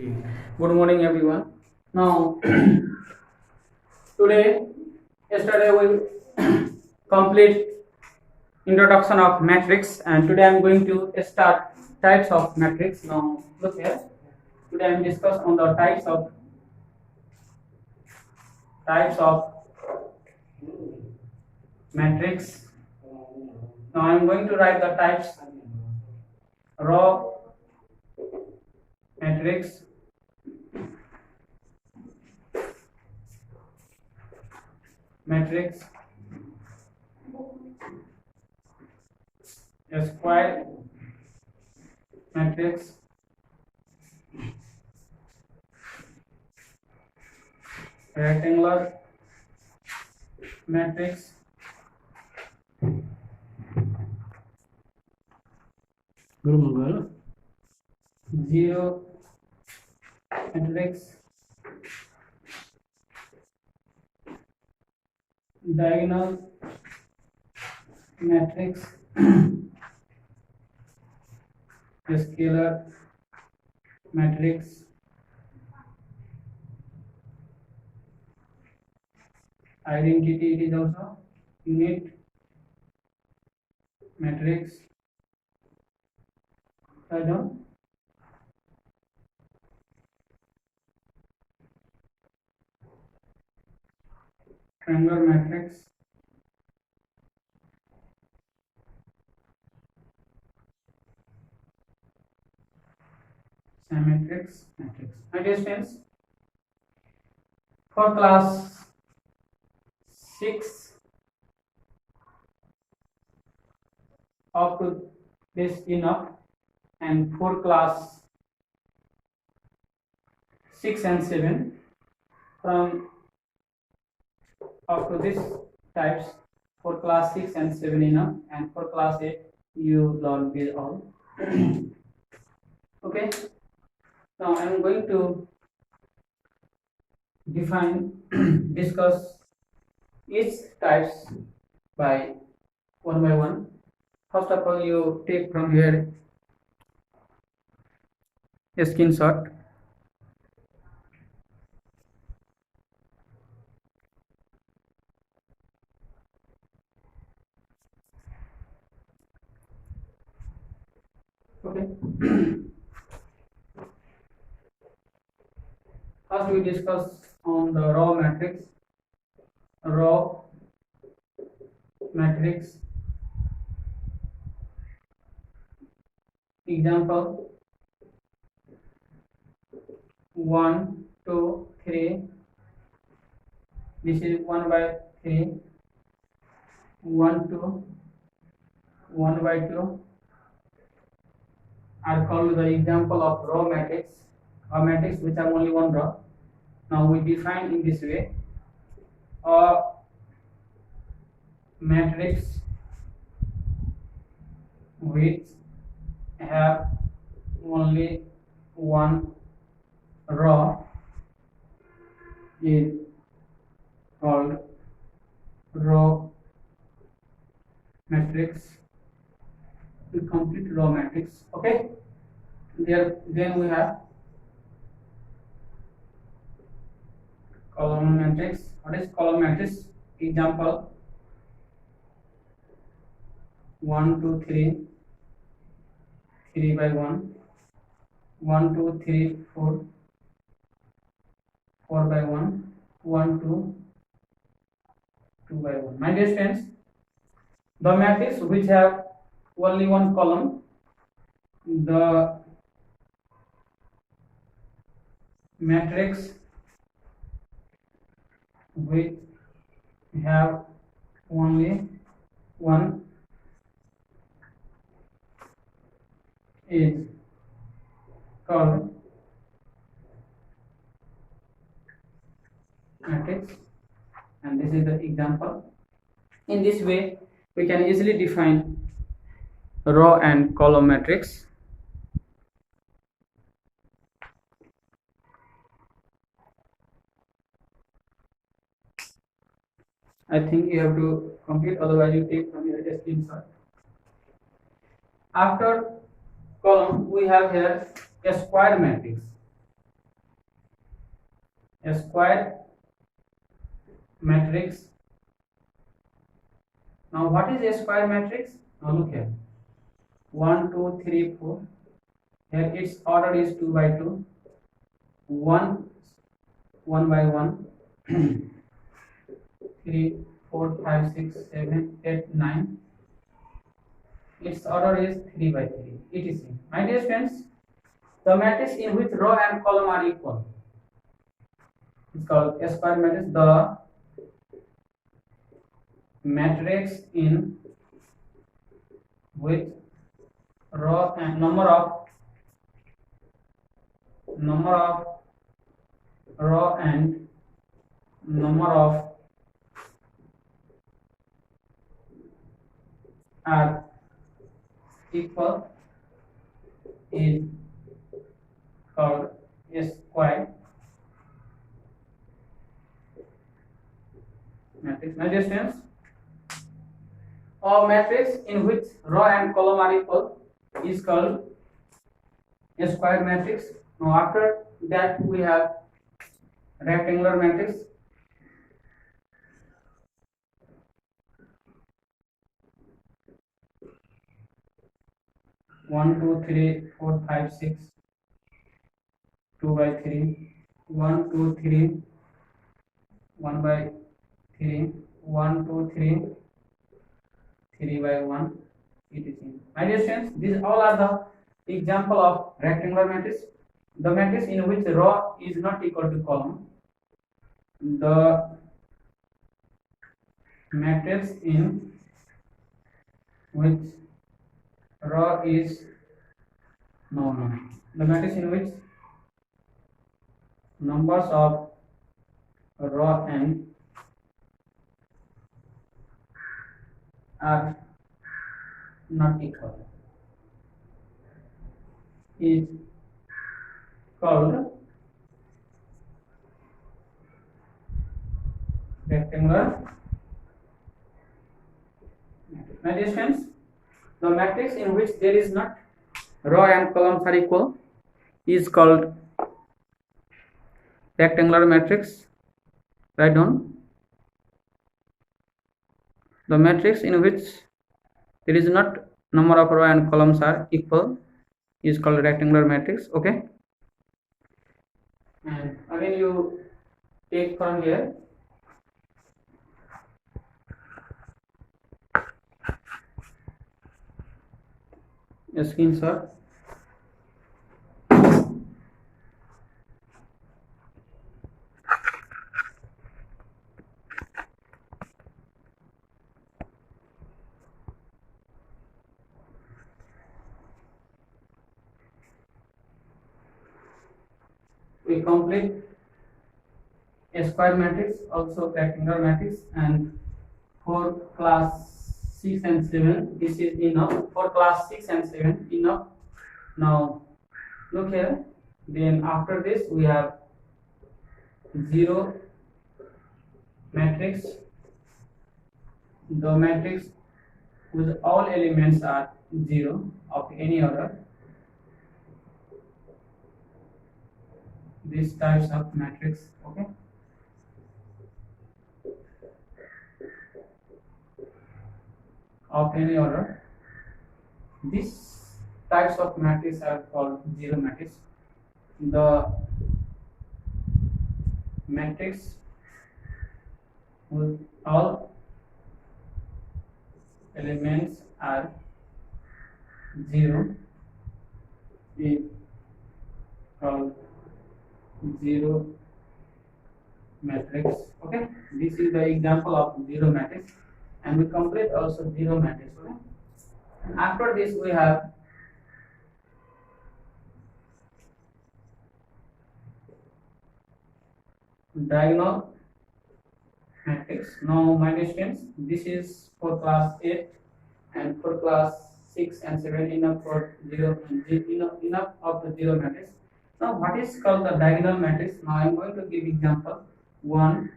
Good morning, everyone. Now, yesterday we complete introduction of matrix, and today I am going to start types of matrix. Now, look here. Today I am discuss on the types of matrix. Now I am going to write the types: raw matrix, square matrix, rectangular matrix, zero matrix, diagonal matrix, scalar matrix, identity, it is also unit matrix, triangular matrix, symmetric matrix. My dear students, for class 6 up to this enough, and for class 6 and 7 from up to this types, for class 6 and 7 enough, and for class 8 you learn this all. Okay, now I am going to discuss each types by one. First of all, you take from here a screenshot. Okay. First we discuss on the raw matrix. Example 1, 2, 3. This is 1 by 3. 1, 2, 1 by 2 are called the example of raw matrix. A matrix which have only one row. Now we define in this way: a matrix which have only one row is called raw matrix. We complete raw matrix. Okay, then we have column matrix. What is column matrix? Example 1, 2, 3, 3 by 1, 1, 2, 3, 4, 4 by 1, 1, 2, 2 by 1. My dear friends, the matrix which have only one column, the matrix which have only one is called matrix, and this is the example. In this way we can easily define row and column matrix. I think you have to complete, otherwise you take from your screenshot. After column we have here a square matrix. a square matrix. Now what is a square matrix? Now look here, 1 2 3 4. Here its order is 2 by 2, 1 1 by 1, 3 4 5 6 7 8 9. Its order is 3 by 3, etc. My dear friends, the matrix in which row and column are equal is called a square matrix. The matrix in which row and number of row and number of are equal is called a square matrix. My dear students, a matrix in which row and column are equal is called a square matrix. Now after that we have rectangular matrix. One, two, three, four, five, six, 2 by 3, 1, 2, 3, 1 by 3, 1, 2, 3, 3 by 1, etc. My dear students, these all are the example of rectangular matrix. The matrix in which row is not equal to column. The matrix in which row is the matrix in which numbers of row and are not equal is called rectangular matrix. My dear friends, the matrix in which there is not row and columns are equal is called rectangular matrix. Write down. The matrix in which there is not number of row and columns are equal is called rectangular matrix. Okay, and again you take from here a screenshot. We complete a square matrix, also rectangular matrix, and for class 6 and 7 this is enough. For class 6 and 7 enough. Now look here, then after this we have zero matrix, the matrix whose all elements are 0 of any order. These types of matrix, okay, of any order. These types of matrix are called zero matrix. The matrix with all elements are 0 is called zero matrix. Okay, this is the example of zero matrix, and we complete also zero matrix. Okay, and after this we have diagonal matrix. Now my dear students, this is for class 8, and for class 6 and 7 enough for zero, enough of the zero matrix. Now what is called the diagonal matrix? Now I am going to give example 1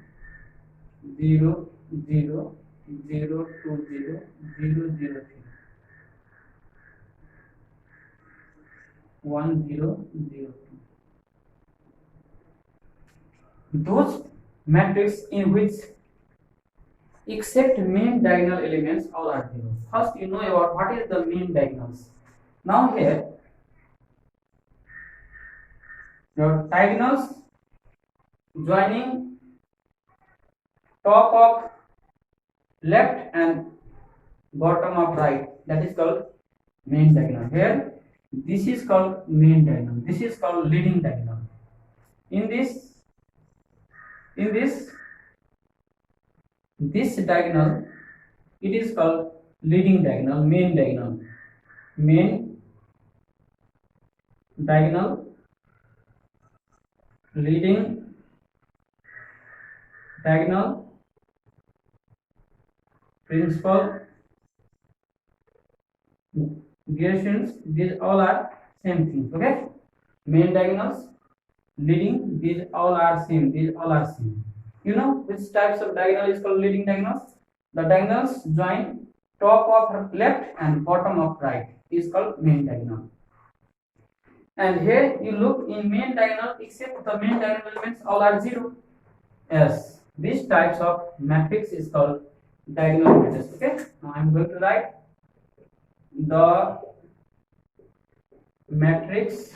0 0 0 2 0 0 0 3 1 0 0 2. those matrix in which except main diagonal elements all are zero. First, you know about what is the main diagonals. Now here, your diagonals joining top of left and bottom of right, that is called main diagonal. Here, this is called main diagonal. This is called leading diagonal. In this diagonal, it is called leading diagonal, main diagonal, leading diagonal, principal. Dear students, these all are same things. Okay, main diagonals, leading, these all are same. You know which types of diagonal is called leading diagonals? The diagonals join top of left and bottom of right is called main diagonal. And here you look in main diagonal, except the main diagonal elements all are zero. Yes, these types of matrix is called diagonal matrix. Okay, now I am going to write the matrix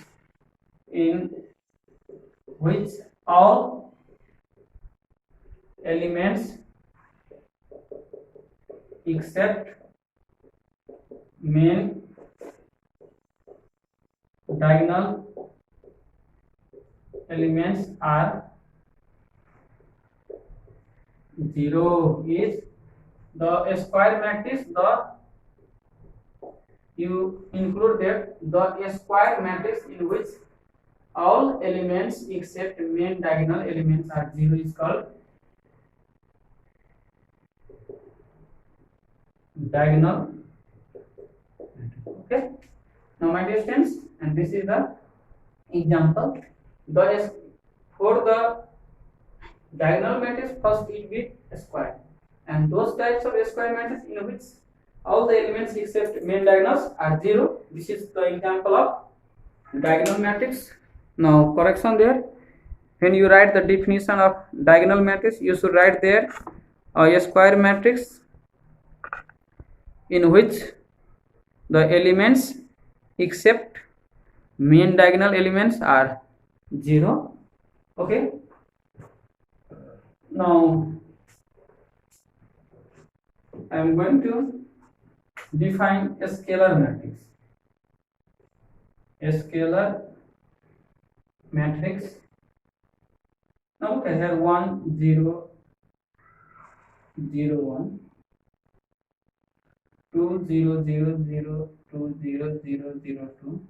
in which all elements except main diagonal elements are zero is the square matrix. You include that the square matrix in which all elements except main diagonal elements are zero is called diagonal. Okay, now my dear students, and this is the example. For the diagonal matrix, first it be square, and those types of square matrix in which all the elements except main diagonals are zero. This is the example of diagonal matrix. Now correction there. When you write the definition of diagonal matrix, you should write there a square matrix in which the elements except main diagonal elements are zero. Okay. Now I am going to define a scalar matrix. A scalar matrix. Now look at here 1 0 0 1 2 0 0 0 2 0 0 0 2.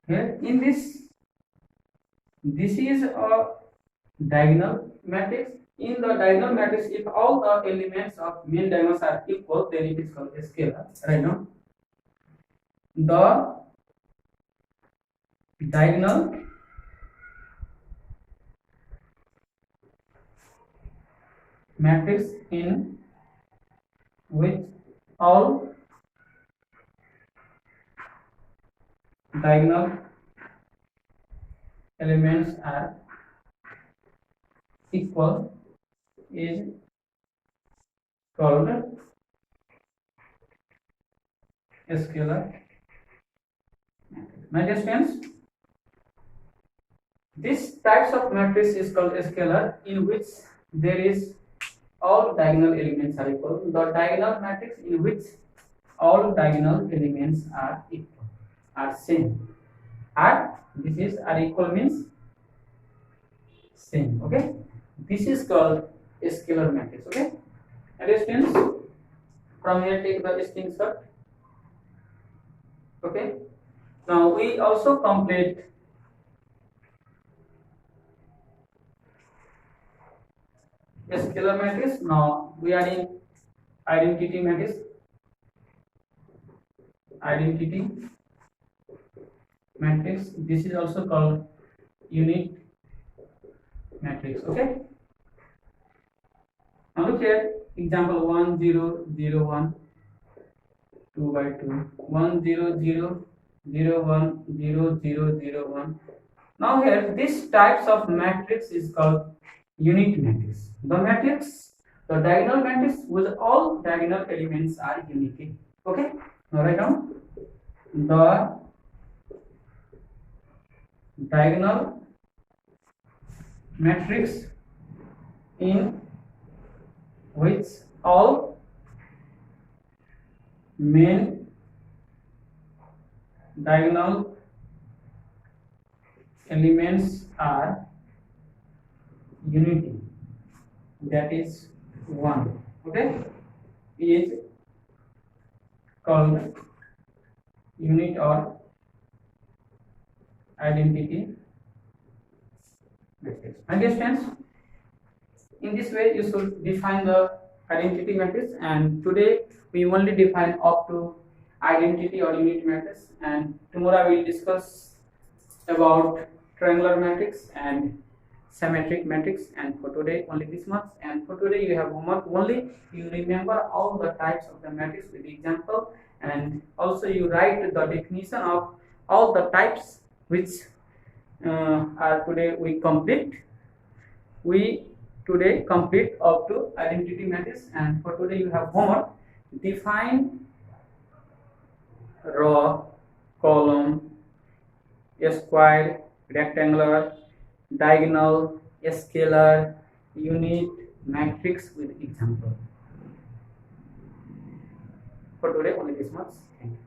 Here in this is a diagonal matrix. In the diagonal matrix, if all the elements of main diagonals are equal, then it is called a scalar. Right now, the diagonal matrix in which all diagonal elements are equal is called a scalar matrix. My dear friends, this types of matrix is called a scalar in which there is all diagonal elements are equal. The diagonal matrix in which all diagonal elements are equal, are same. And this is are equal means same. Okay, this is called a scalar matrix. Okay, and students, from here take the screenshot. Okay, now we also complete a scalar matrix. Now we are in identity matrix. Identity matrix. This is also called unit matrix. Okay. Now look here. Example 1 0 0 1 2 by 2 1 0 0 0 1 0 0 0 1. Now here this types of matrix is called unit matrix. The matrix, the diagonal matrix with all diagonal elements are unity. Okay, now write down the diagonal matrix in which all main diagonal elements are unity, that is 1. Okay, is called unit or identity matrix. My dear friends, in this way you should define the identity matrix, and today we only define up to identity or unit matrix, and tomorrow we will discuss about triangular matrix and symmetric matrix. And for today only this much, and for today you have homework only. You remember all the types of the matrix with example, and also you write the definition of all the types which are today we complete. We today complete up to identity matrix, and for today you have homework. Define row, column, square, rectangular, diagonal, scalar, unit, matrix with example. For today only this much. Thank you.